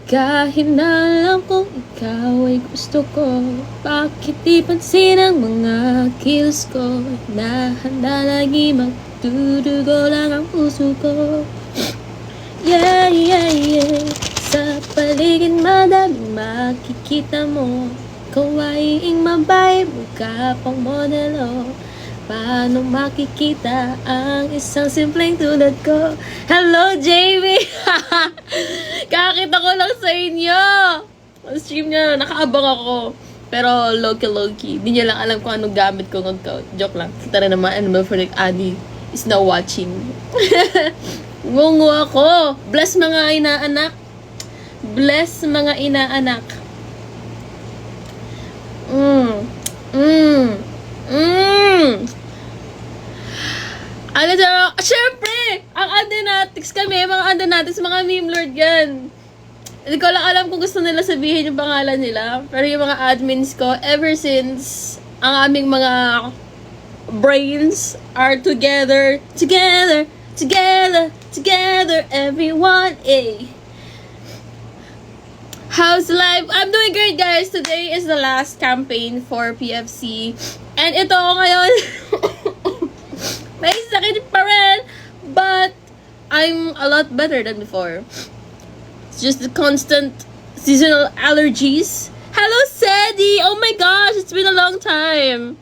Kahit na alam kong ikaw ay gusto ko, bakit di pansin ang mga kilos ko, na handa lagi magdudugo lang ang puso ko. Yeah, yeah, yeah. Sa paligid madaming makikita mo, kawaing mabay, mukha pang modelo. Paano makikita ang isang simpleng tulad ko? Hello, Jamie! Kakita ko lang sa inyo! Ang stream niya, nakaabang ako. Pero low-key. Di niya lang alam kung anong gamit kong account. Joke lang. Kita rin naman, Animal Freak Adi is now watching. Ngungu ako! Bless mga inaanak! Bless mga inaanak! Siyempre! Ang Andenatics kami, mga Andenatics, mga meme lord yan. Hindi ko lang alam kung gusto nila sabihin yung pangalan nila. Pero yung mga admins ko, ever since ang aming mga brains are together, everyone, How's life? I'm doing great, guys. Today is the last campaign for PFC. And ito ngayon, may sakit pa rin, but I'm a lot better than before. It's just the constant seasonal allergies. Hello, Sadie! Oh my gosh, it's been a long time.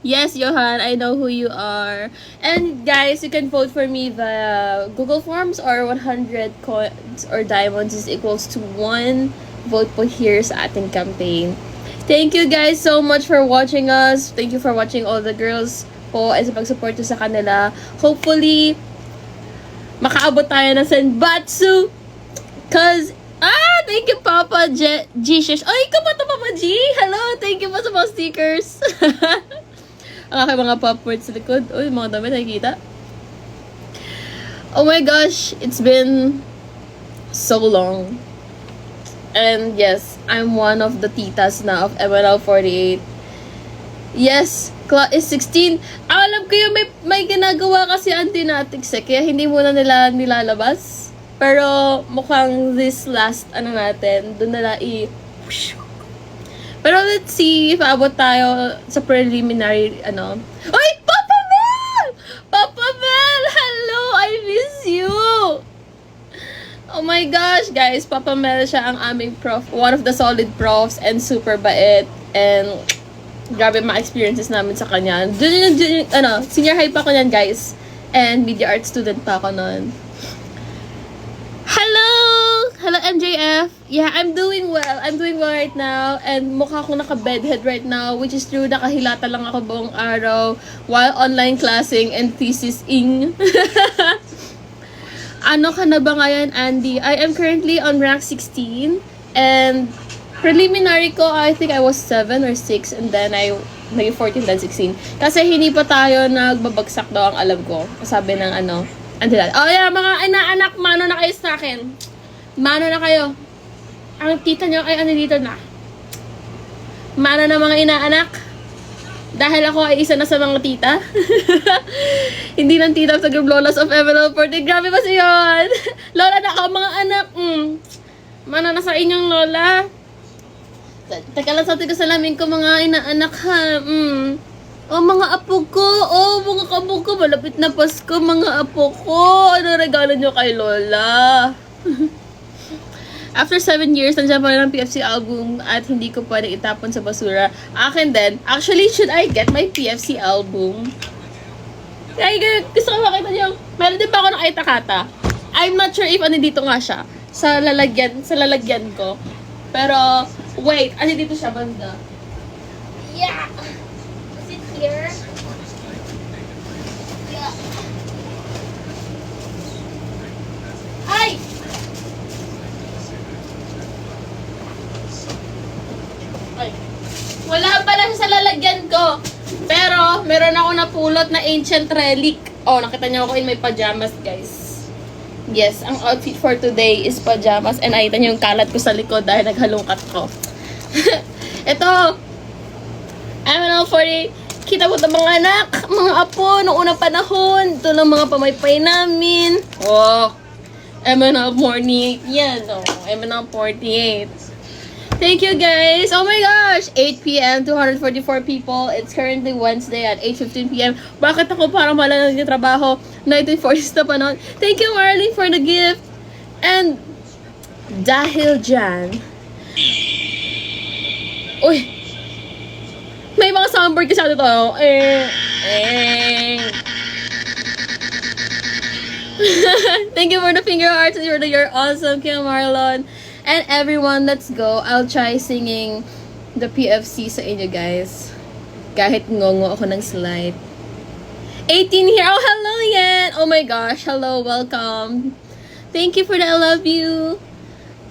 Yes, Johan, I know who you are. And guys, you can vote for me via Google Forms, or 100 coins or diamonds is equals to 1 vote po here sa ating campaign. Thank you guys so much for watching us. Thank you for watching all the girls po and sa pag-support nyo sa kanila. Hopefully, makaabot tayo ng Senbatsu. Cause, thank you Papa G-Shish. Ay, ikaw pa to Papa G? Hello, thank you po sa mga stickers. Ang aking mga pop-words sa likod. Uy, mga dami nakikita. Oh my gosh, it's been so long. And yes, I'm one of the titas na of MNL48. Yes, Cla is 16. Alam ko yung may ginagawa kasi Antenatics kaya hindi muna nila nilalabas. Pero mukhang this last, natin, doon nila Pero let's see if abot tayo sa preliminary, Oy! Papa Mel! Papa Mel! Hello! I miss you! Oh my gosh, guys. Papa Mel siya ang aming prof. One of the solid profs and super bait. And grabe mga experiences namin sa kanya. Senior high pa ako yan, guys. And media art student pa ako noon. Hello! Hello, MJF. Yeah, I'm doing well. I'm doing well right now. And mukha akong naka-bedhead right now, which is true. Nakahilata lang ako buong araw while online classing and thesis-ing. Ano ka na ba ngayon, Andy? I am currently on rank 16. And preliminary ko, I think I was 7 or 6. And then naging 14 then 16. Kasi hindi pa tayo nagbabagsak daw ang alam ko. Sabi ng Andila. Oh yeah, mga inaanak, mano na kayo sa akin. Mano na kayo. Ang tita nyo ay dito na. Mano na mga inaanak. Dahil ako ay isa na sa mga tita. Hindi lang tita sa group Lolas of MNL40. Grabe ba siya yun? Lola na ako, mga anak. Mano na sa inyong lola. Teka lang sa atin ko salamin ko, mga inaanak ha. Oh, mga apo ko. Oh, mga kabog ko. Malapit na Pasko, mga apo ko. Ano regalo nyo kay Lola? After 7 years, nandiyan pa rin ang PFC album at hindi ko pwede itapon sa basura. Akin din. Actually, should I get my PFC album? Kaya gusto ko makita nyo. Meron din pa ako nakita kata. I'm not sure if dito nga siya. Sa lalagyan ko. Pero, wait. Dito siya banda. Yeah! Here. Yeah. Ay! Wala pala siya sa lalagyan ko. Pero, meron ako napulot na ancient relic. Oh, nakita niyo ako in my pajamas, guys. Yes, ang outfit for today is pajamas. And nakita niyo yung kalat ko sa likod dahil naghalungkat ko. Ito, MNL40. Kita mo ito mga anak, mga apo, noong unang panahon. Ito lang mga pamaypay namin. Oh. MNL 48. Yan, no. MNL 48. Thank you, guys. Oh my gosh! 8 p.m. 244 people. It's currently Wednesday at 8:15 p.m. Bakit ako parang wala na trabaho? 1940s na pa nun. Thank you, Marley, for the gift. And, dahil dyan, uy, may mga soundboard kasi dito. Thank you for the finger hearts. You're awesome, Kim Marlon. And everyone, let's go. I'll try singing the PFC sa inyo, guys. Kahit ngongo ako ng slide. 18 here. Oh, hello, Yen. Oh my gosh. Hello, welcome. Thank you for the I love you.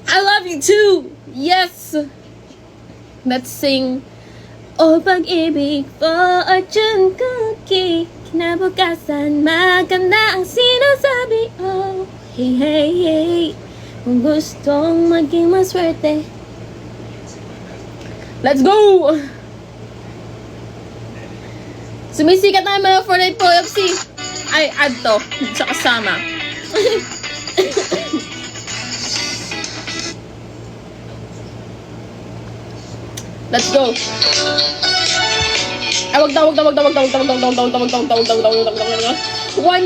I love you too. Yes. Let's sing. O pag-ibig, fortune cookie. Kinabukasan, maganda ang sinasabi. Oh, hey, hey, hey. Kung gustong maging maswerte. Let's go! Sumisikat na mga Fortnite Pro FC. Ay, add to. Sa kasama. Let's go. Ay, wag daw. One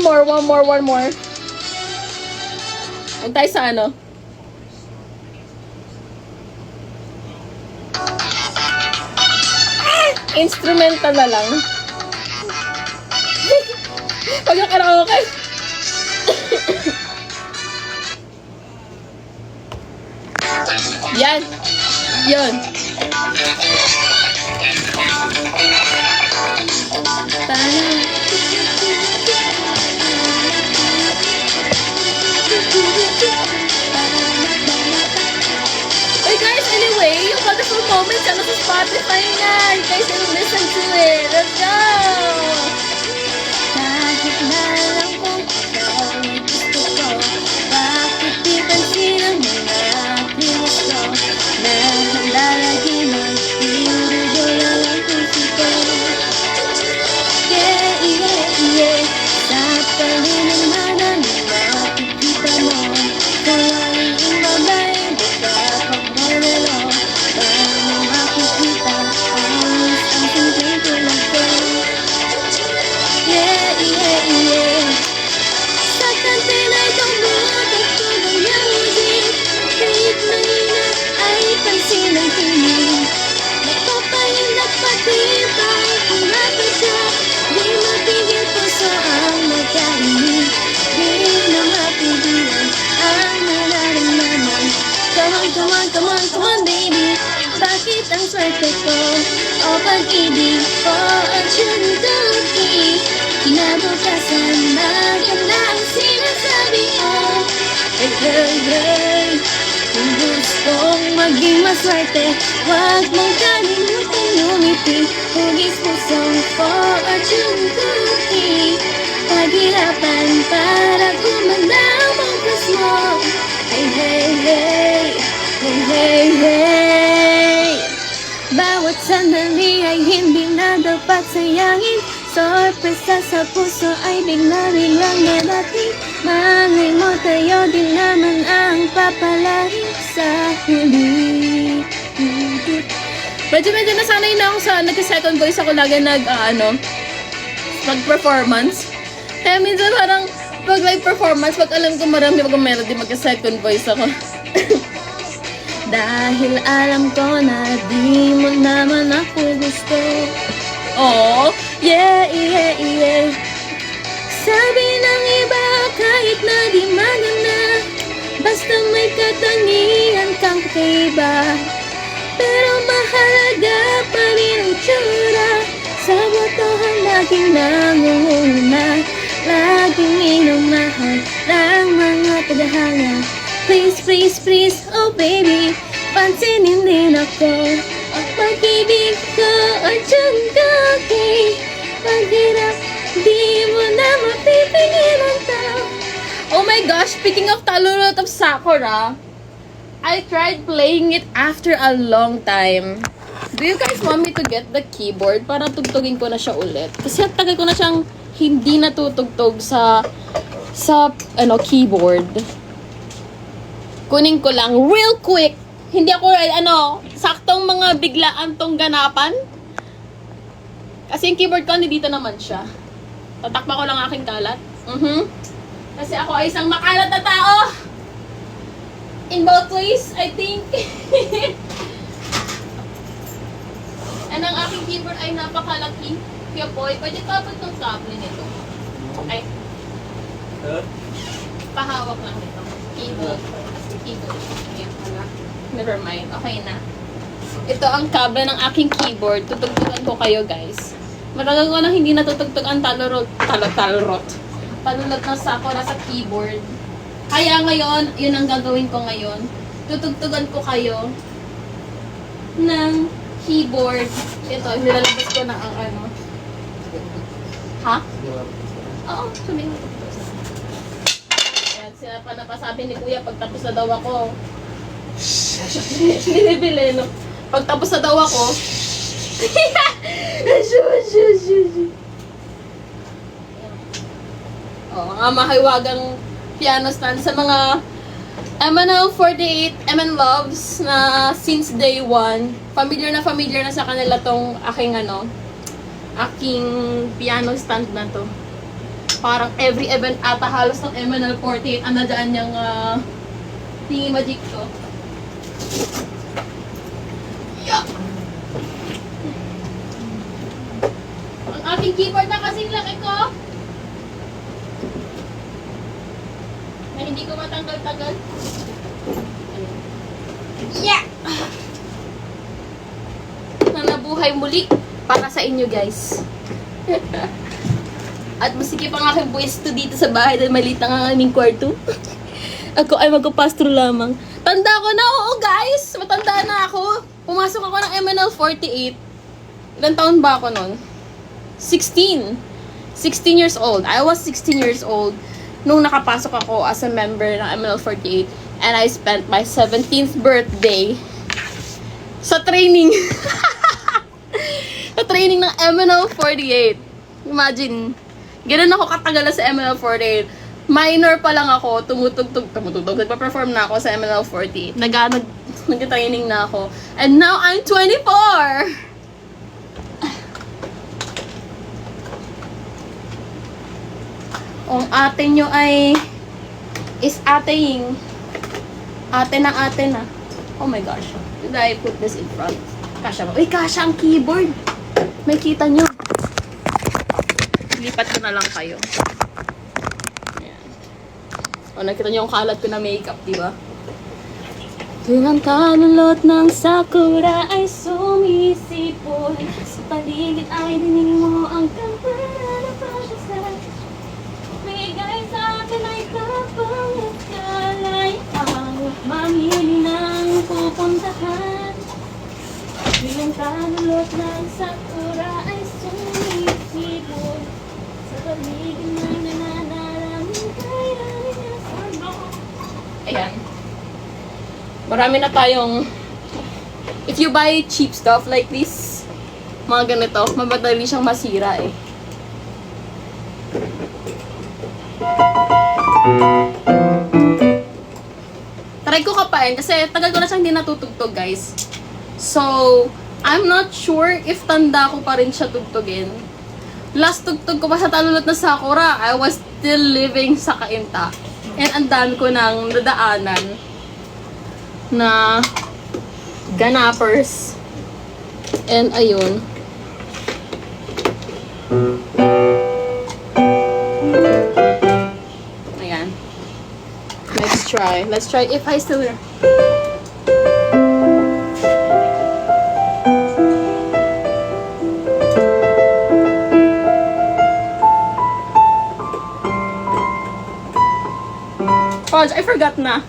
more. Huwag tayo sa ano. Instrumental na lang. Pag yung karaoke. Yan. Yun. Hey guys, anyway, yung wonderful moments ano sa Spotify na. You guys can listen to it. Let's go! Kahit na lang kung ikaw ay gusto ko, bakit di pansin ang mga kilos ko, na handa lagi magpirudo lang ang puso ko. Yeah. Sa palinang naman makikita mo, kung aling babae, baka pagmamalo, paano makikita ang isang simpleng tulad ko. Yeah. Sa kantina'y tumutok ko ng music, kahit mahina ay pansin ang tingin. Napapahinap patibay, kung napadyak, di mapigil puso ang magkainig. Di na mapigilan ang nararamdaman. Come on, baby. Bakit ang swerte ko o pag-ibig ko at yun cookie? Kinabukasan, maganda ang sinasabi ko. Hey. Kung gustong maging maswerte, huwag mong kalimutan lumiti. Hugis pusong fortune cookie. Paghirapan para gumanda ang focus mo. Hey. Bawat sandali ay hindi na dapat sayangin. Sorpresa sa puso ay biglang narating. Malay mo tayo din naman ang papalarin sa huli. Medyo nasanay na ako sa nagka-second voice ako lagi mag-performance. Kaya minsan parang pag live performance, pag alam ko marami mag-melody, magka-second voice ako. Dahil alam ko na di mo naman ako gusto. Oh, yeah. Sabi ng iba kahit na di maganda, basta may katangian kang kakaiba. Pero mahalaga pa rin ang tsura, sa botohan laging nangunguna, laging minumahal ng mga tagahanga. Please, oh baby, pansinin din ako. Ang pag-ibig ko ay dyan cookie. Paghirap, di mo na mapipigilan to. Oh my gosh, speaking of Talulot of Sakura, I tried playing it after a long time. Do you guys want me to get the keyboard para tugtugin ko na siya ulit? Kasi ang tagal ko na siyang hindi natutugtog sa keyboard. Kunin ko lang real quick. Hindi ako, saktong mga biglaan tong ganapan. Kasi yung keyboard ko, dito naman siya. Tatakpa ko lang aking kalat. Kasi ako ay isang makalat na tao. In both ways, I think. And ang aking keyboard ay napakalaki. Kaya boy, pwede ka abot ng kable nito. Ay. Pahawak lang nito. Keyboard. Keyboard. Ayan pala. Never mind. Okay na. Ito ang kable ng aking keyboard. Tutugtugan ko kayo, guys. Matagal ko nang hindi natutugtog ang talurot. Palulot ng sako na sa keyboard. Kaya ngayon, yun ang gagawin ko ngayon. Tutugtugan ko kayo ng keyboard. Ito, nilalabas ko na ang ano. Ha? Oo, sabihin ko. Ayan, sila pa napasabi ni Kuya, pagtapos na daw ako. Binibili, no? Pagtapos na daw ako. Mga mahiwagang piano stand sa mga MNL48, MN Loves na since day one. Familiar na sa kanila tong aking aking piano stand na to. Parang every event ata halos ng MNL48 ang nadaan niyang thingy magic to. Yeah. Ang aking keyboard na kasing laki ko. Na hindi ko matanggal-tagal. Yeah! Na nabuhay muli para sa inyo, guys. At masikip ang aking pwesto dito sa bahay dahil maliit lang ang aming kwarto. Ako ay magpapastro lamang. Tanda ko na, oo guys! Matanda na ako. Pumasok ako ng MNL48. Ilang taon ba ako nun? 16. 16 years old. I was 16 years old nung nakapasok ako as a member ng MNL48. And I spent my 17th birthday sa training. Sa training ng MNL48. Imagine, ganun ako katagal sa MNL48. Minor pa lang ako, tumutugtog, nagpa-perform na ako sa MNL48. Nag-training na ako. And now, I'm 24! Ang ate nyo is ateing. Ate na. Oh my gosh. Did I put this in front? Kasha ba? Uy, kasha ang keyboard! May kita nyo. Lipat ko na lang kayo. Ayan. O, nakita nyo yung kalat ko na makeup, diba? Tuwing ang kalulot ng sakura ay sumisipol. Sa paligid ay dinig mo ang kampana na pasyasan. Bigay sa akin ay kapalit kalayaan. Mamili ng pupuntahan. Tuwing ang kalulot ng sakura ay sumisipol. Sa paligid ay nananaraming kaya niya sa ayan. Marami na tayong, if you buy cheap stuff like this, mga ganito, mamadali siyang masira eh. Try ko kapain kasi tagal ko na siyang hindi natutugtog, guys. So, I'm not sure if tanda ko pa rin siya tugtugin. Last tugtog ko pa sa Talulot na Sakura, I was still living sa Cainta. And ang dami ko nang nadaanan na ganapers. And ayun. Ayan. Let's try if I still Oh, I forgot na.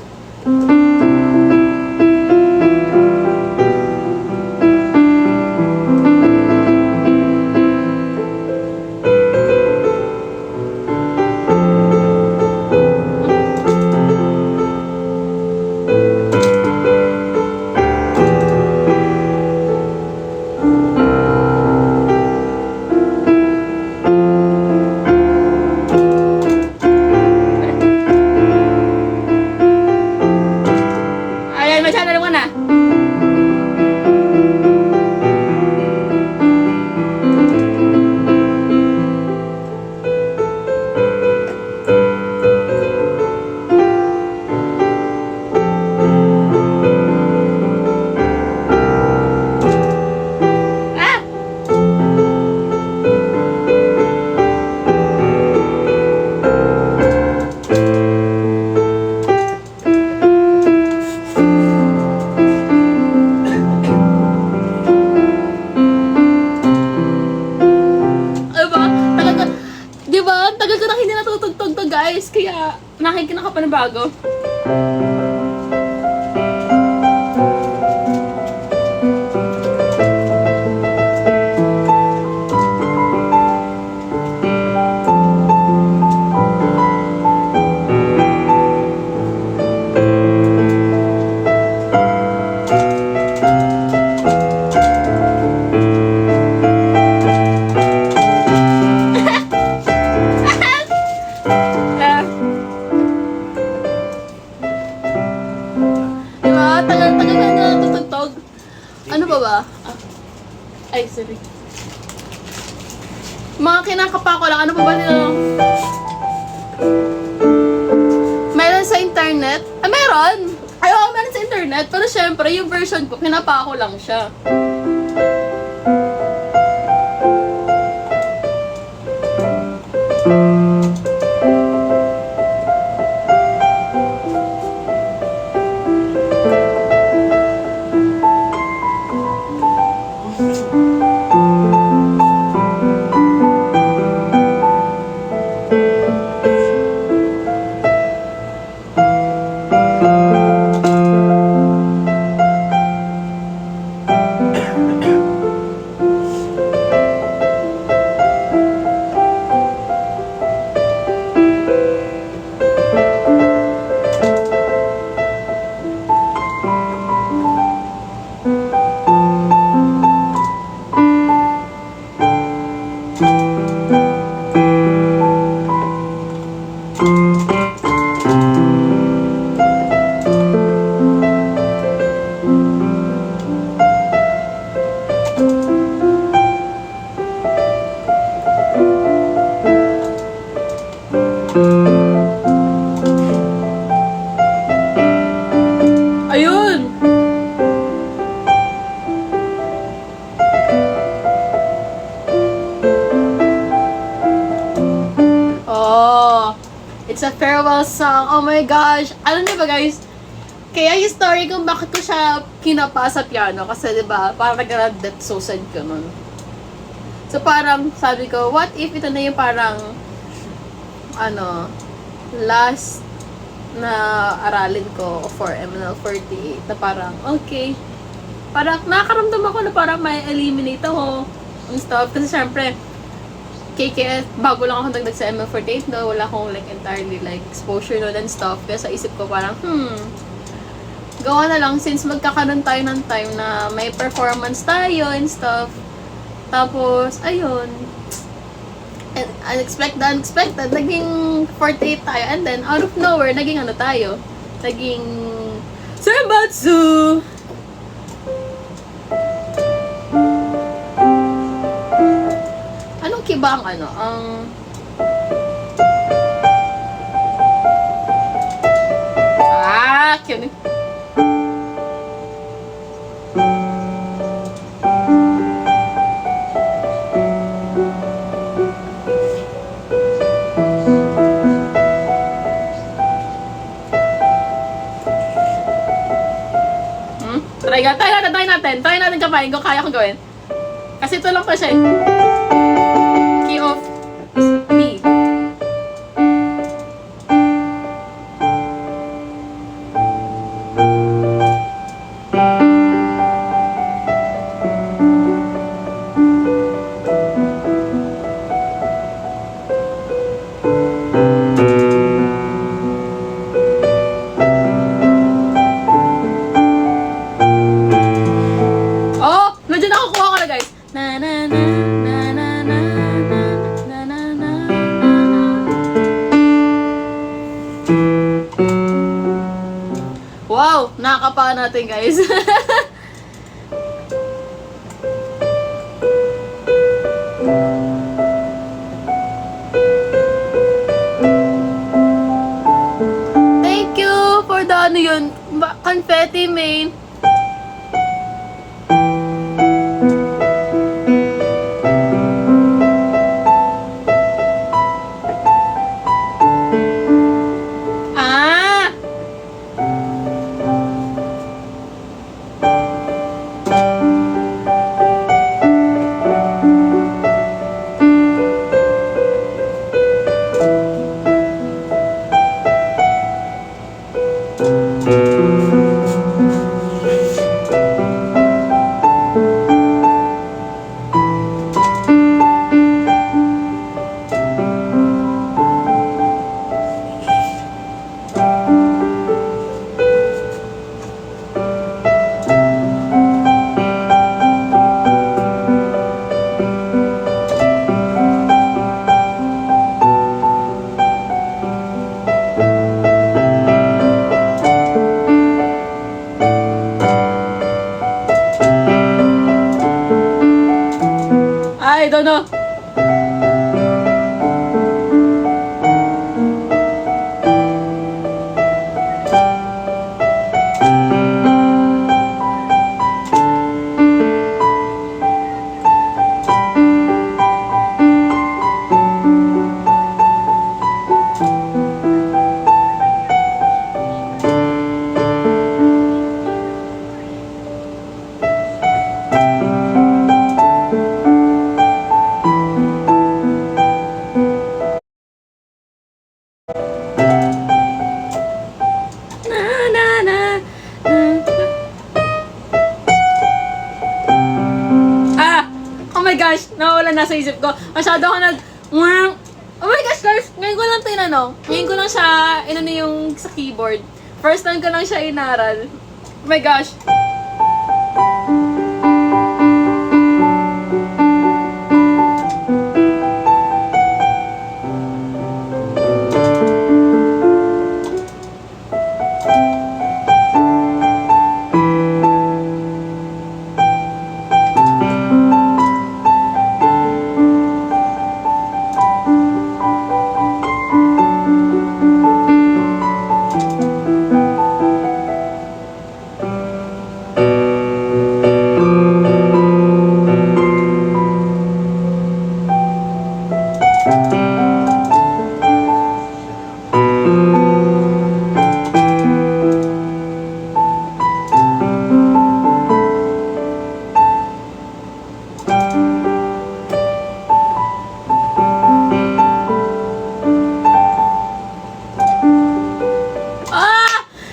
ng bago. Tagal-tagal na natutugtog. Ano ba ba? Ay, sorry. Mga kinakapa ko lang. Ano ba ba nila? Meron sa internet? Meron! Ay, oo, meron sa internet. Pero syempre, yung version ko, kinapa ko lang siya. Ayun! Oh, it's a farewell song. Oh my gosh. Alam niyo ba guys, kaya yung story kung bakit ko siya kinapa sa piano. Kasi diba, parang nag-death suicide ko nun. So parang sabi ko, what if ito na yung parang, last na aralin ko for MNL48 na parang, okay. Parang nakakaramdam ako na parang may eliminate ako ang stuff. Kasi syempre, KKS, bago lang ako nagdag sa ML48 no, wala akong like entirely like exposure no and stuff. Kaya sa isip ko parang, gawa na lang since magkakaroon tayo ng time na may performance tayo and stuff. Tapos, ayun, unexpected, naging 48 tayo and then out of nowhere, naging tayo? Naging Senbatsu! Anong kiba ang cute. Try natin kapain kung kaya kong gawin. Kasi ito lang pa siya Key of B. Wow! Nakakapa natin guys. Thank you for the yun, confetti main. gosh! Nawawala na sa isip ko. Masyado ako Oh my gosh, guys! Ngayon ko lang tinanong. Ngayon ko lang siya, inano yung sa keyboard. First time ko lang siya inaral. Oh my gosh!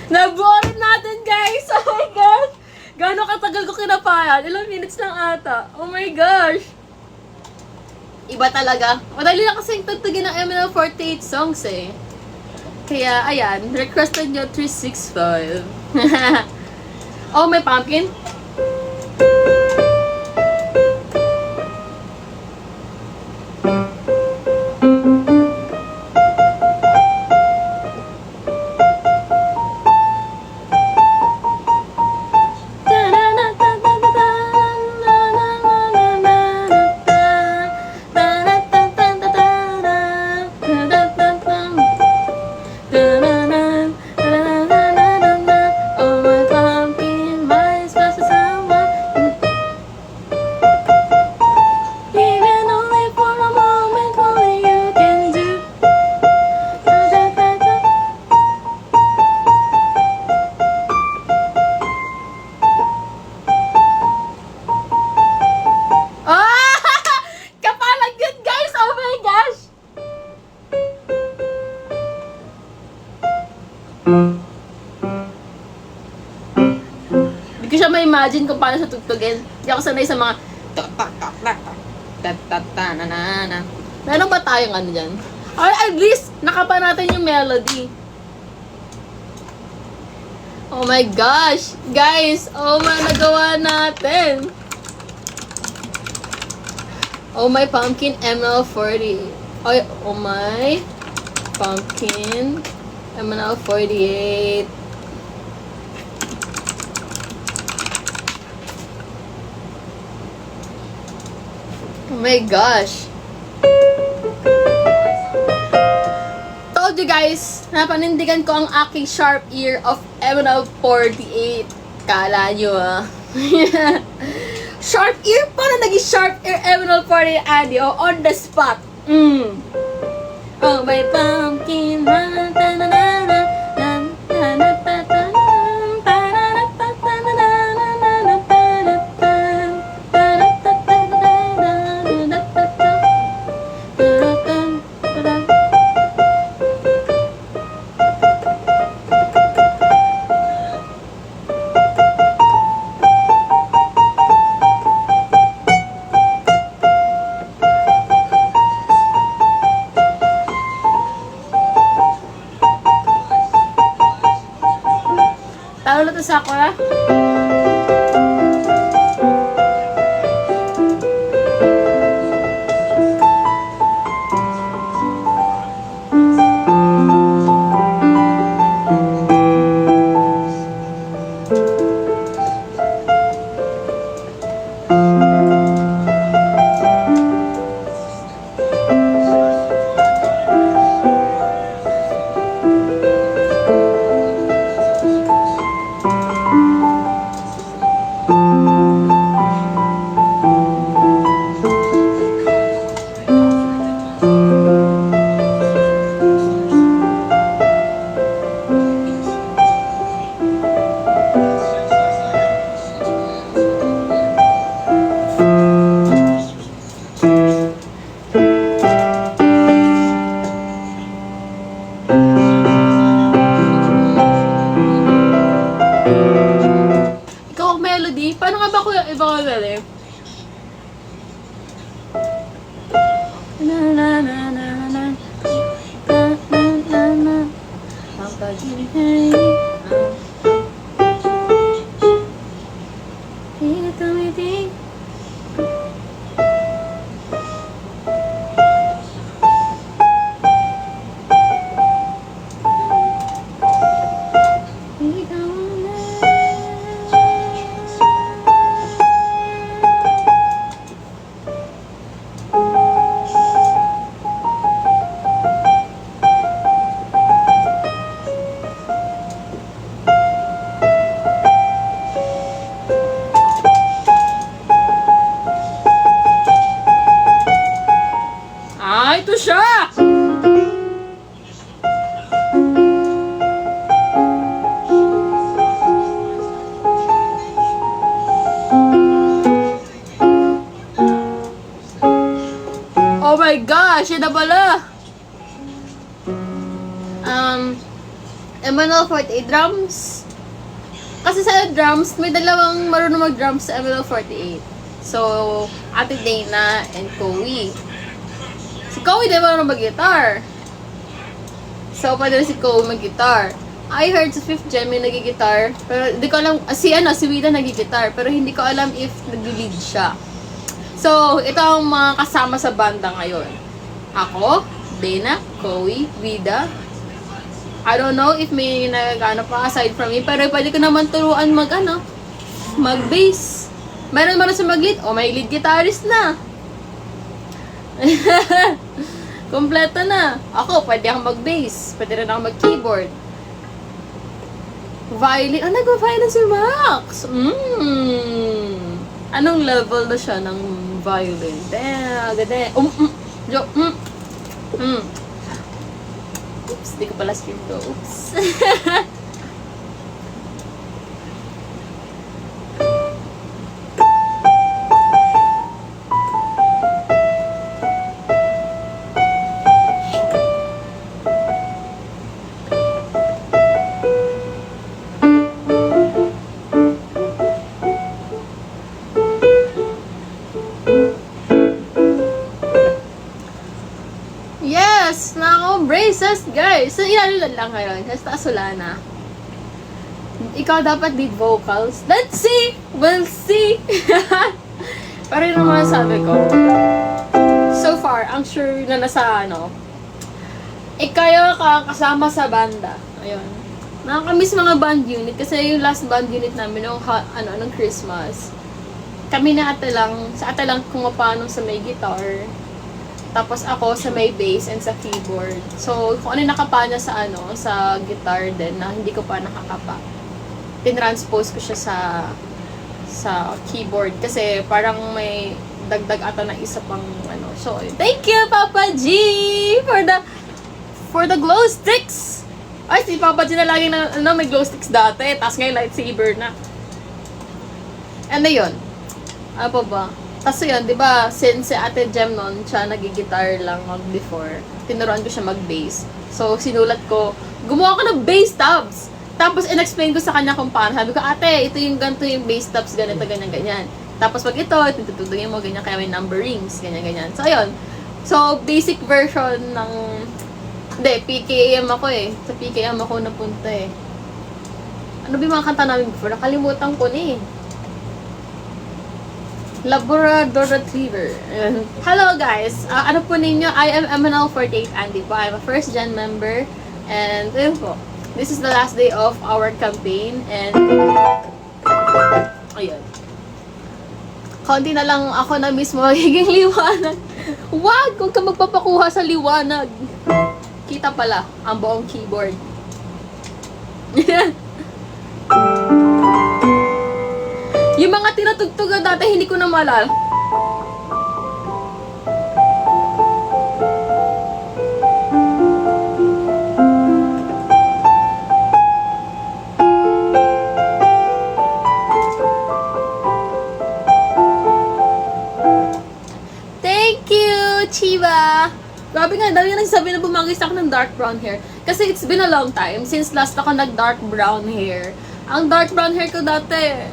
Nabuorin natin, guys! Oh my gosh! Gano'ng katagal ko kinapayan? Ilang minutes lang ata. Oh my gosh! Iba talaga. Madali lang kasi yung tugtugin ng MNL48 songs eh. Kaya, ayan. Requested nyo 365. Oh, may pumpkin? Hindi ko siya ma-imagine kung paano siya tugtugin. Hindi ako sanay sa mga ta-ta-ta-ta-ta-ta-na-na-na. Meron ba tayong ano dyan? Ay, at least, nakapa natin yung melody. Oh my gosh! Guys! Oh my, nagawa natin! Oh my pumpkin ML40. Oh my pumpkin ML48. Oh my gosh. Told you guys, napanindigan ko ang aking sharp ear of MNL48. Kala nyo Sharp ear? Paano naging sharp ear MNL48 audio on the spot? Oh my pumpkin. Talo na to sa ako, ha? Paano nga ba ko yung iba ko galing? hey. Hindi ka tumitig. Ikaw na. Ah, ito siya! Oh my gosh, yun na pala! MNL48 drums. Kasi sa drums, may dalawang marunong mag-drums sa MNL48. So, Ate Dana and Koey. Si Koey din marunong mag-guitar. So, pwede rin si Koey mag-guitar. I heard sa 5th Gen may nag-guitar. Pero hindi ko alam, si Wida nag-guitar. Pero hindi ko alam if nag-lead siya. So, ito ang mga kasama sa banda ngayon. Ako, Dana, Koey, Wida. I don't know if may nag-ano pa aside from me. Pero pwede ko naman turuan mag-bass. Meron man sa mag-lead. O, may lead guitarist na. Kompleto na. Ako, pwede akong mag-bass. Pwede rin akong mag-keyboard. Violin. Ah, nag-violin si Max. Anong level na siya ng violin? Gade. Oops, di ko pala screen to. Oops. Yes! Nako, braces, guys! So, ilalulan lang ngayon. Kasi taas wala na. Ikaw dapat lead vocals. Let's see! We'll see! Pero yun naman sabi ko. So far, ang sure na nasa kayo kasama sa banda. Ayun. Nakakamiss mga band unit. Kasi yung last band unit namin, nung Christmas. Kami na sa ate lang kung paano sa may guitar. Tapos ako sa may bass and sa keyboard. So, kung ano nakapa niya sa guitar din na hindi ko pa nakakapa. Tinranspose ko siya sa keyboard kasi parang may dagdag ata na isa pang So, thank you Papa G for the glow sticks. Ay, si Papa G na lagi may glow sticks dati. Tapos ngayon lightsaber na. And ayun. Ano pa ba? Tapos yun, di ba, since si Ate Jem nun, siya nagigitar lang before, tinuruan ko siya mag-bass. So, sinulat ko, gumawa ko ng bass tabs. Tapos, in-explain ko sa kanya kung paano. Sabi ko, ate, ito yung ganito yung bass tabs, ganito, ganyan, ganyan. Tapos, pag ito tututugin mo, ganyan, kaya may numberings, ganyan, ganyan. So, ayun. So, basic version ng, PKM ako eh. Sa PKM ako napunta eh. Ano ba yung mga kanta namin before? Nakalimutan ko na eh. Labrador Retriever. Hello guys! Ano po ninyo? I am MNL48 Andy po. I'm a first gen member. And ayun po. This is the last day of our campaign. And ayun. Konti na lang ako na mismo magiging liwanag. Wag! Huwag ka magpapakuha sa liwanag. Kita pala ang buong keyboard. Yung mga tinatugtugan dati, hindi ko na maalala. Thank you, Chiba! Grabe nga, dami nga nagsasabi na bumagis ako ng dark brown hair. Kasi it's been a long time since last ako nag-dark brown hair. Ang dark brown hair ko dati,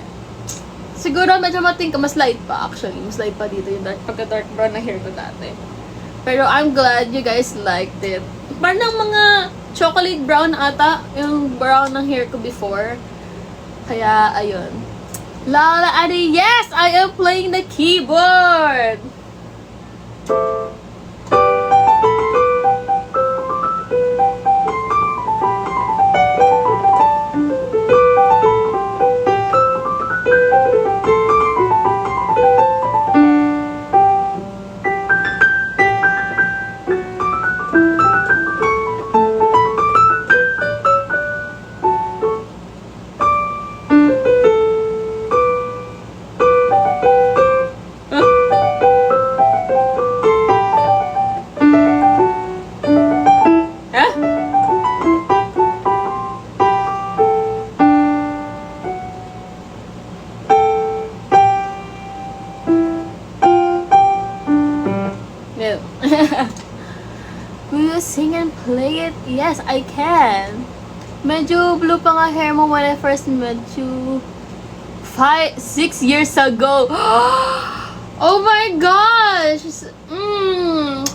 siguro medyo matingka, mas light pa actually. Mas light pa dito yung pagka-dark brown na hair ko dati. Pero I'm glad you guys liked it. Parang mga chocolate brown ata yung brown ng hair ko before. Kaya, ayun. Lola Adi, yes! I am playing the keyboard! Will you sing and play it? Yes, I can. Medyo blue pa nga hair mo when I first met you 6 years ago. Oh my gosh!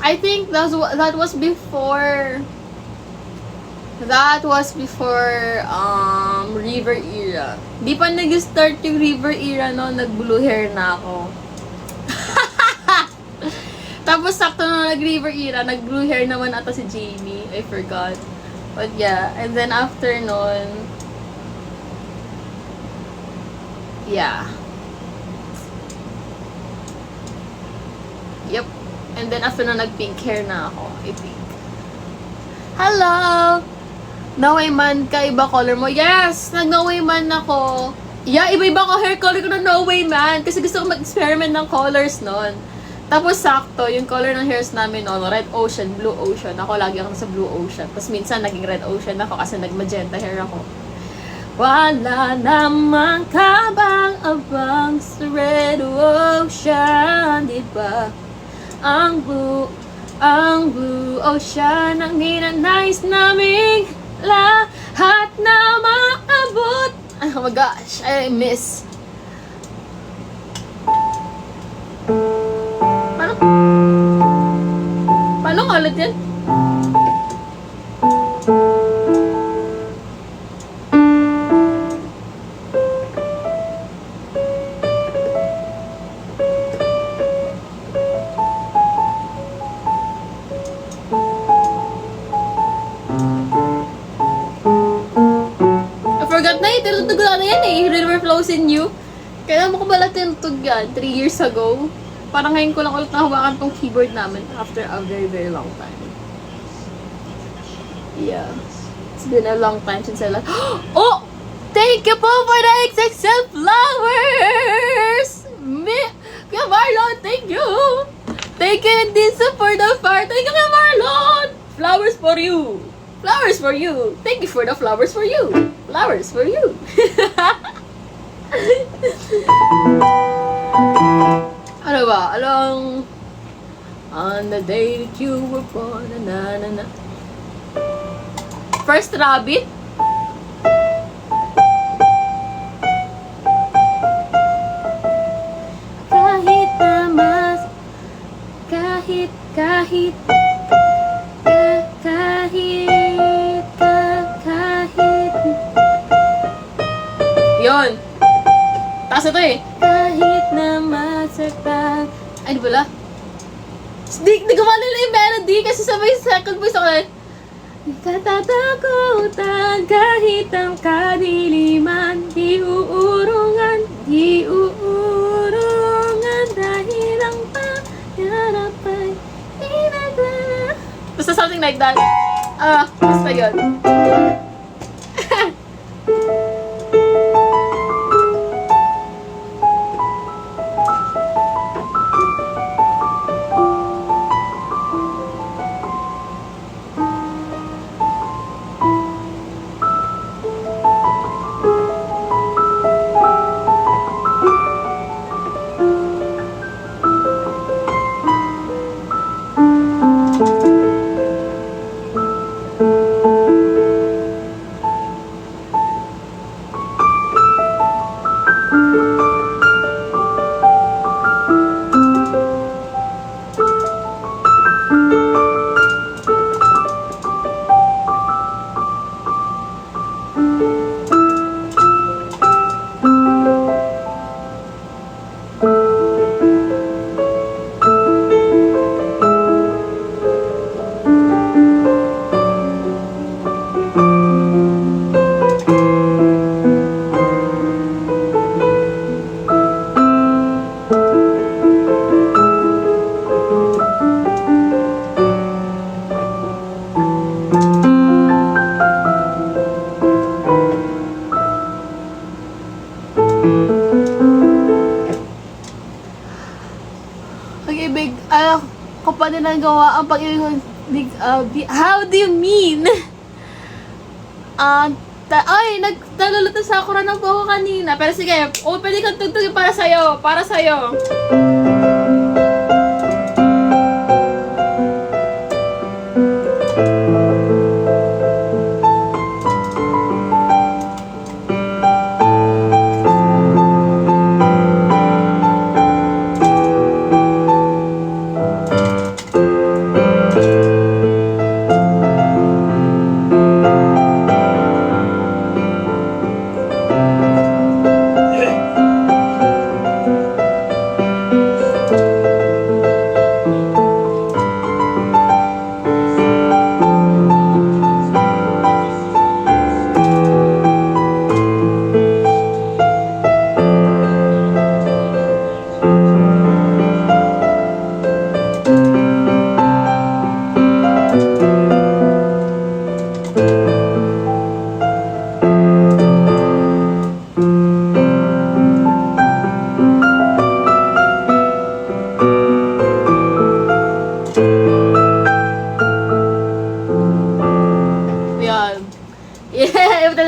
I think that was before. That was before River era. Di pa nag-start yung River era no, nag-blue hair na ako. Tapos sakto na nag-River era, nag-blue hair naman ata si Jamie. I forgot. But yeah, and then after nun, yeah. Yep. And then after nun, nag-pink hair na ako, I think. Hello! Naway man ka, iba color mo. Yes! Nag-Naway man ako. Yeah, iba-iba ko hair color ko na Naway man. Kasi gusto ko mag-experiment ng colors nun. Tapos sakto, yung color ng hairs namin noon, red ocean, blue ocean. Ako lagi ako sa blue ocean. Tapos minsan naging red ocean ako kasi nag-magenta hair ako. Wala namang kabang-abang sa red ocean, di ba? Ang blue ocean ang ninanais naming lahat na maabot. Oh my gosh, I miss. Paano nga ulit yan? I forgot na eh, tinutug na yan eh. River flows in you. Kaya mo ko pala tinutug yan 3 years ago. Parang ngayon ko lang ulit nahawakan tong keyboard namin after a very, very long time. Yeah. It's been a long time since I left. Oh! Thank you po for the XXL flowers! Kuya Marlon, thank you! Thank you din for the fire. Thank you, Kuya Marlon! Flowers for you! Flowers for you! Thank you for the flowers for you! Flowers for you! Ano ba? Along on the day that you were born, na na na. First rabbit? Kahit na mas kahit yon. Taas ito eh. Kahit na masaktan. Ay, di pala? Di ko malala yung melody kasi sa may second voice ako eh. Di katatakutan kahit ang kadiliman. Di uurungan dahil ang pangarap ay inaglala. Basta something like that. Basta yun. Pag-ibig, ko pa din nagawa ang pag-ibig. How do you mean? Naluluto sa ako ng buko kanina. Pero sige, pwede kang tugtugin para sa'yo. Para sa'yo.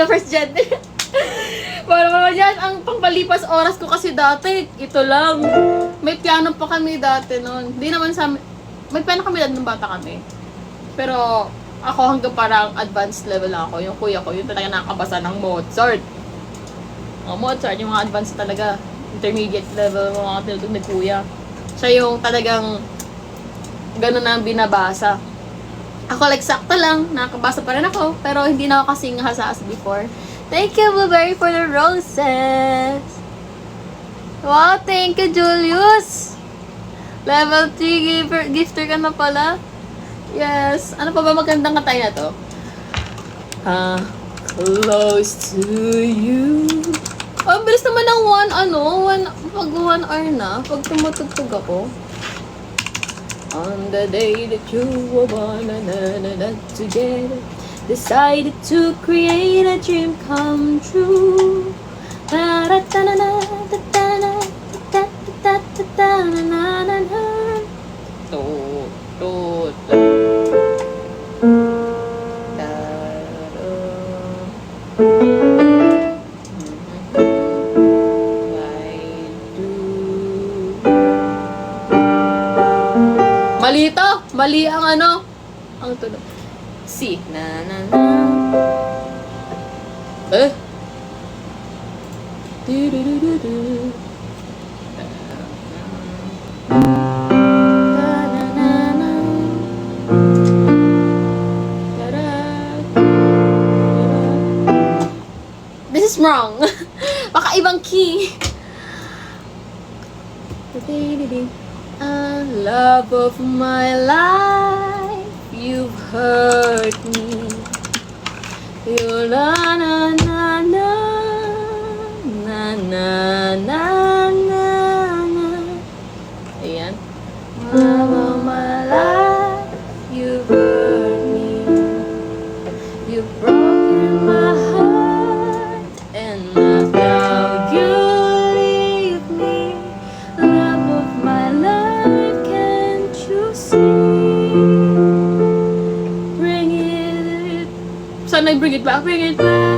First gen. Para naman yan, ang pangpalipas oras ko kasi dati, ito lang. May piano pa kami dati noon. Hindi naman sa may piano kami dati nung bata kami. Pero ako hanggang parang advanced level lang ako. Yung kuya ko, yung talaga nakakabasa ng Mozart. Mozart, yung mga advanced talaga. Intermediate level, mga tinutug ni kuya. Siya yung talagang ganun na binabasa. Ako like sakto lang, nakakabasa pa rin ako, pero hindi na ako kasing hasa as before. Thank you, Blueberry, for the roses. Wow, thank you, Julius. Level 3 gifter ka na pala. Yes. Ano pa ba magandang katay na to? Close to you. Oh, bilis naman ng pag 1 hour na, pag tumutugtog ako. On the day that you were born together, decided to create a dream come true. Mali ang ang tunog. Si, na. This is wrong. Baka ibang key. Love of my life, you've hurt me. You na na na na na na na na na. Ayan. Love of my life, you've hurt me. You've broken my heart, and now you leave me. Love of my life. Sana bring it back, bring it back.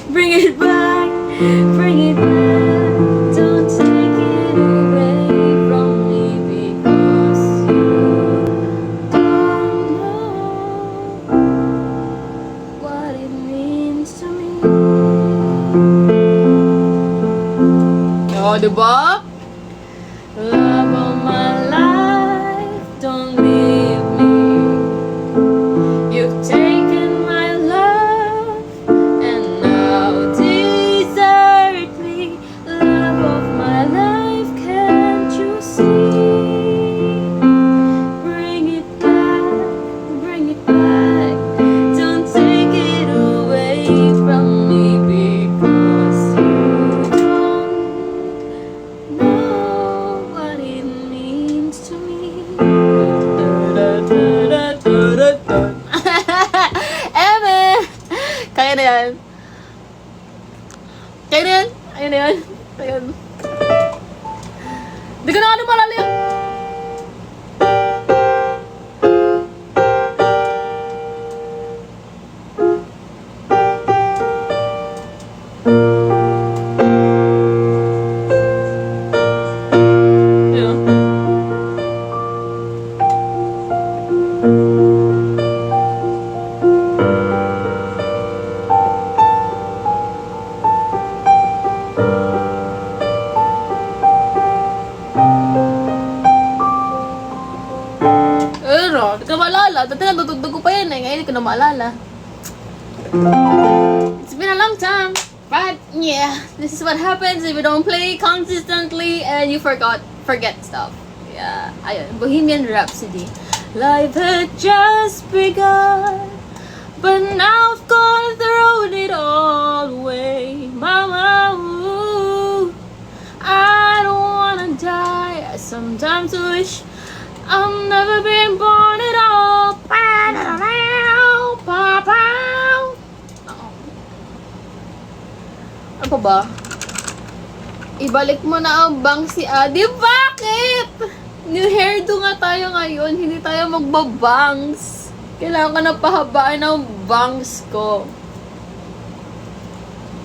Bring it back, bring it back. Don't take it away from me because you don't know what it means to me. Oh, diba? Love of my life, don't leave me. You've taken my love and now desert me. Love of my life, can't you see? Bring it back, bring it back. Don't take it away from me because you don't know. Ayun na yun. Ayun. Hindi ko na ano malala yun. Hindi ko na maalala. Dati natutugtog ko pa yan eh. Ngayon hindi ko na maalala. It's been a long time. But yeah, this is what happens if you don't play consistently and you forget stuff. Yeah, ayun. Bohemian Rhapsody. Life had just begun, but now I've gone thrown it all away. Mama, ooh, I don't wanna die. I sometimes wish I'm never been born at all. Ano pa ba? Ibalik mo na ang bangs si Adi. Bakit? New hairdo nga tayo ngayon. Hindi tayo magbabangs. Kailangan ko na pahabaan ang bangs ko.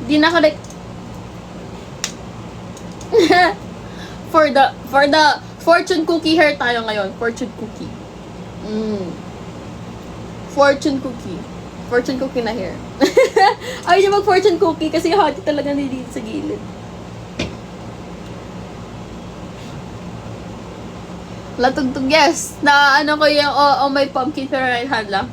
Di na like for the fortune cookie hair tayo ngayon. Fortune cookie. Fortune cookie. Fortune cookie na hair. Ayaw niya mag-fortune cookie kasi hati talaga dito sa gilid. Latugtog, yes. Na ano ko yung oh my pumpkin pero right hand lang.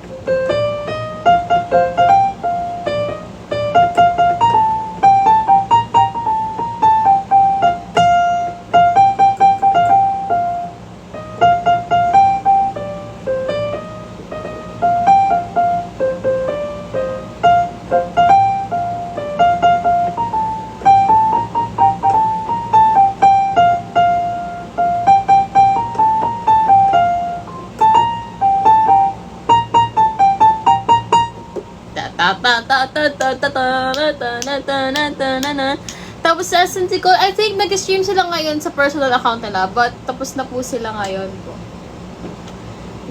Tapos sa SNC ko, I think nag-stream sila ngayon sa personal account nila, but tapos na po sila ngayon po.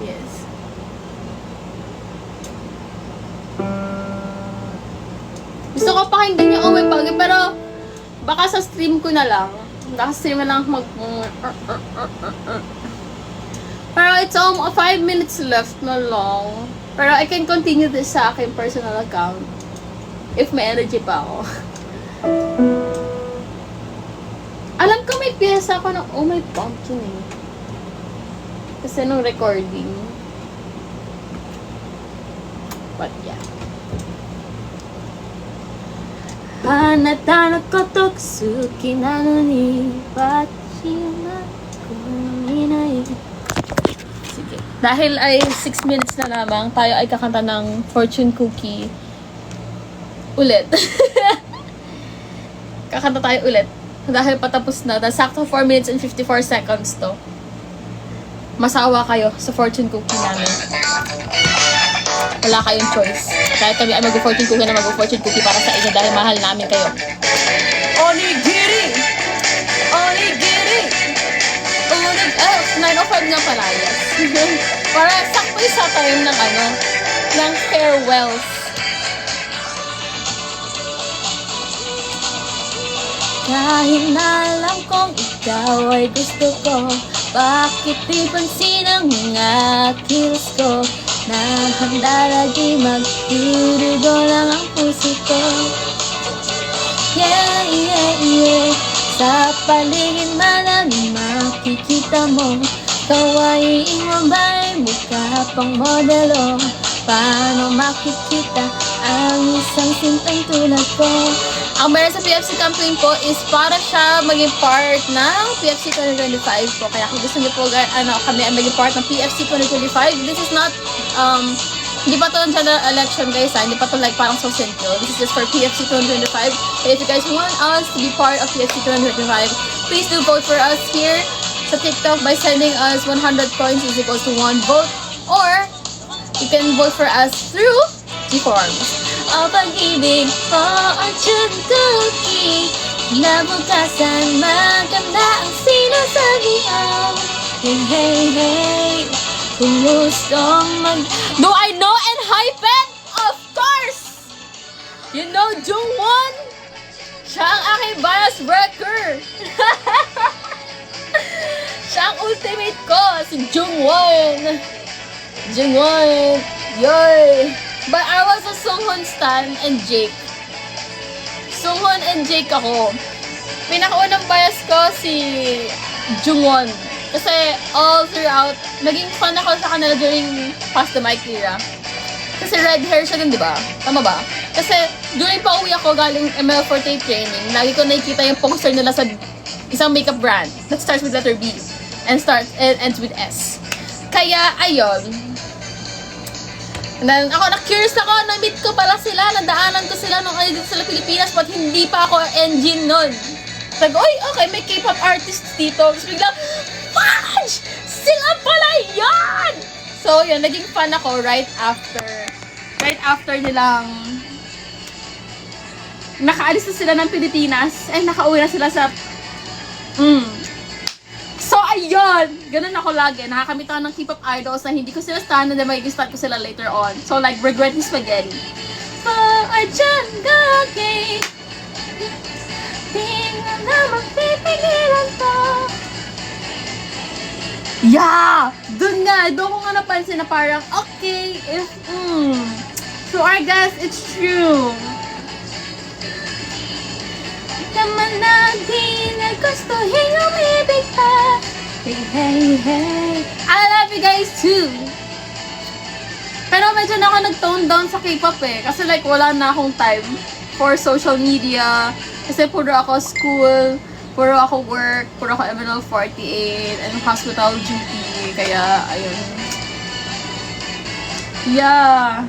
Yes. Gusto ko pakinggan yung Oh My Bagay, pero baka sa stream ko na lang. Naka-stream na lang pero it's 5 minutes left na lang. Pero I can continue this sa aking personal account. If may energy pa ako. Alam ko may piyesa ako ng Oh My Pumpkin eh. Kasi nung recording. But yeah. Hanata no koto kusuki nano ni Bachima kuminai. Sige. Dahil ay 6 minutes na lamang, tayo ay kakanta ng Fortune Cookie ulit. Kakanta tayo ulit. Dahil patapos na. Dahil sakto 4 minutes and 54 seconds to. Masawa kayo sa Fortune Cookie namin. Wala kayong choice. Kahit kami ay mag-Fortune Cookie na mag-Fortune Cookie para sa inyo dahil mahal namin kayo. Onigiri! Onigiri! 9:05 nga pala, yes. Para sakto sa time ng ng farewells. Kahit na alam kong ikaw ay gusto ko, bakit di pansin ang mga kilos ko, na handa lagi magdurugo lang ang puso ko. Yeah, yeah, yeah. Sa paligid man ang makikita mo, kawain mo ba'y mukha pang modelo? Paano makikita ang isang simpleng tulad ko? Ang meron sa PFC campaign po is para siya maging part ng PFC 2025 po. Kaya kung gusto niyo po kami ay maging part ng PFC 2025, this is not, hindi pa to general election guys, hindi pa to like parang sosentyo. This is just for PFC 2025. And if you guys want us to be part of PFC 2025, please do vote for us here sa TikTok by sending us 100 coins is equals to 1 vote. Or, you can vote for us through the forms. Ang pag-ibig, fortune cookie, Kinabukasan, maganda ang sinasabihan. Hey, hey, hey, kung gustong Do I know and hypen? Of course! You know Jungwon? Siya ang aking bias breaker. Siya ang ultimate ko, si Jungwon. Jungwon, yoy! But I was a Songhun stan and Jake. Songhun and Jake ako. Pinakaunang bias ko si Jungwon. Kasi all throughout, naging fan ako sa kanila during Pass the Mic era. Kasi red hair siya dun, di ba? Tama ba? Kasi during pa uwi ako galing ML48 training, lagi ko nakikita yung poster nila sa isang makeup brand that starts with letter B and ends with S. Kaya, ayun. And then, ako, na-curious ako, na-meet ko pala sila, nadaanan ko sila nung dito sa Pilipinas, but hindi pa ako engine nun. Sabi, oy, okay, may K-pop artists dito. Tapos biglang, fudge! Sila pala yan! So, yun, naging fan ako right after nilang nakaalis na sila ng Pilipinas, nakauwi na sila sa So, ayun! Ganun ako lagi. Nakakamit ako ng K-pop idols na hindi ko sila stan na may start ko sila later on. So, like, regret ni Spaghetti. So, I just got okay. Di na naman pipigilan to. Yeah! Doon ko nga napansin na parang, okay, if, So, I guess it's true. Naman na di na gustuhin umibig pa. Hey, hey, hey. I love you guys too. Pero medyo na ako nag-tone down sa K-pop kasi like wala na akong time for social media. Kasi puro ako school, puro ako work, puro ako MNL48 and hospital duty. Kaya, ayun. Yeah.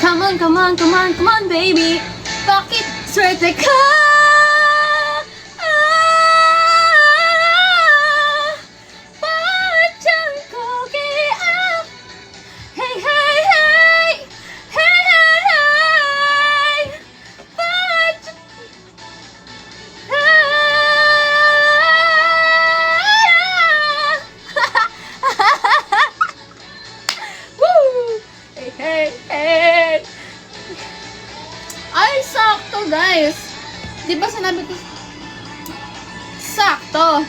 Come on, come on, come on, come on, baby. Bakit swerte ka? Padyang kogi ah. Hey, hey, hey. Hey, hey, hey. Padyang Woo! Hey, hey, hey. Ay, sakto guys. Di ba sinabi ko? Sakto.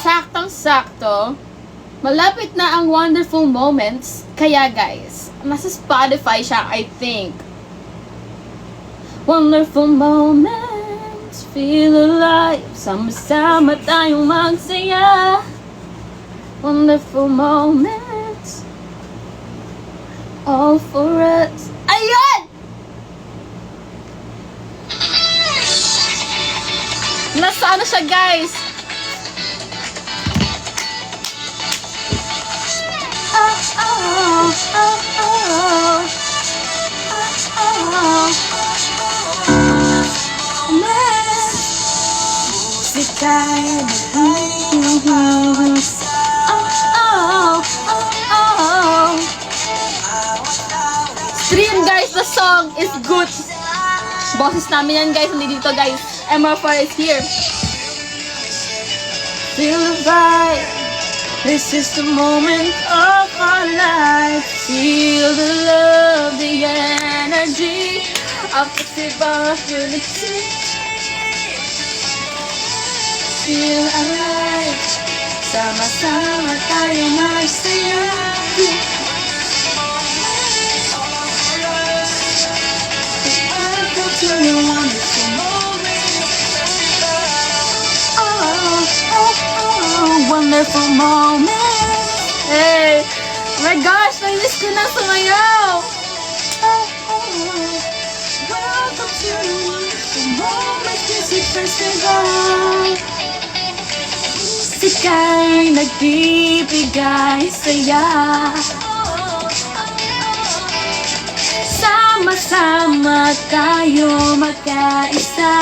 Saktong-sakto. Malapit na ang Wonderful Moments. Kaya guys, nasa Spotify siya, I think. Wonderful moments, feel alive. Sama-sama tayong magsaya. Wonderful moments, all for us. Ayan! Nasa ano siya guys? Oh, oh, oh, oh. Stream guys, the song is good. Bosses namin yan guys, hindi dito guys. MR4 is here. Feel the vibe. This is the moment of our life. Feel the love, the energy. Opposite unity. Feel alive. Sama-sama tayo magsaya. Welcome to the wonderful moment. Oh, oh, oh, wonderful moment. Hey, my gosh, nainis ko na sumayaw. Oh, oh, welcome to the wonderful moment. Music festival. Sika'y nagbibigay saya. Sama-sama tayo magkaisa.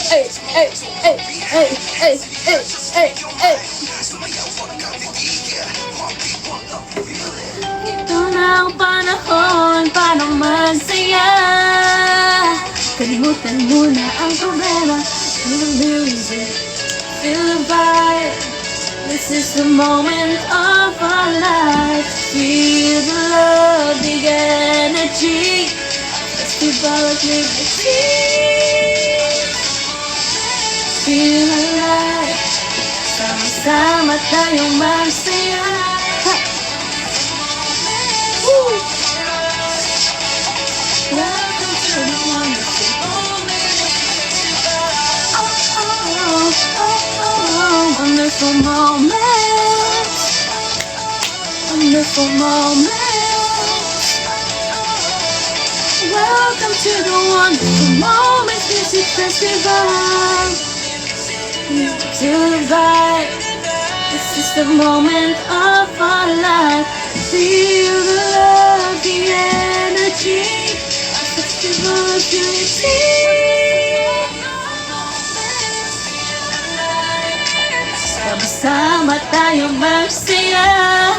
ay, ay, ay, ay, ay, ay, ay, ay. Ito na ang panahon para magsaya. Kalimutan mo na ang problema. Feel the music, feel the vibe. This is the moment of our life. Feel the love, the energy. Festival of liberty. Feel alive. Sama-sama tayong magsaya. Woo! Welcome to the wonderful moment. Wonderful moments. Wonderful moments. Welcome to the Wonderful Moments Music Festival. To the vibe. This is the moment of our life. Feel the love, the energy. Festival of unity. Sama-sama tayong magsaya.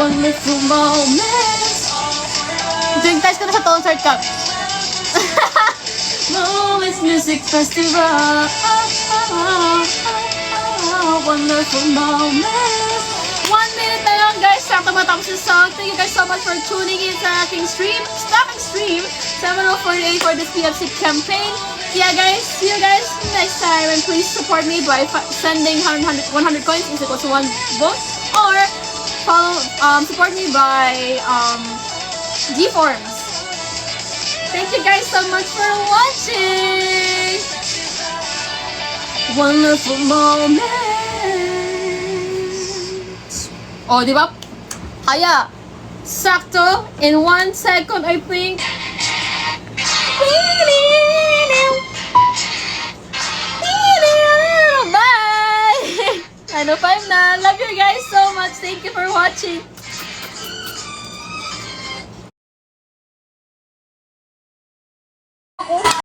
Wonderful moments. Drink tayo na sa concert cup. Moments Music Festival. Wonderful moments. 1 minute na lang guys. Sakto matapos yung song. Thank you guys so much for tuning in sa aking stream. Stopping stream. 7:48 for this PFC campaign. Yeah guys, see you guys next time, and please support me by sending 100 coins is equal to 1 vote, or support me by G-Forms. Thank you guys so much for watching. Wonderful moments. Oh, di ba? Kaya, sakto, in 1 second, I think. Bye! 9:05 na. Love you guys so much. Thank you for watching. Ako.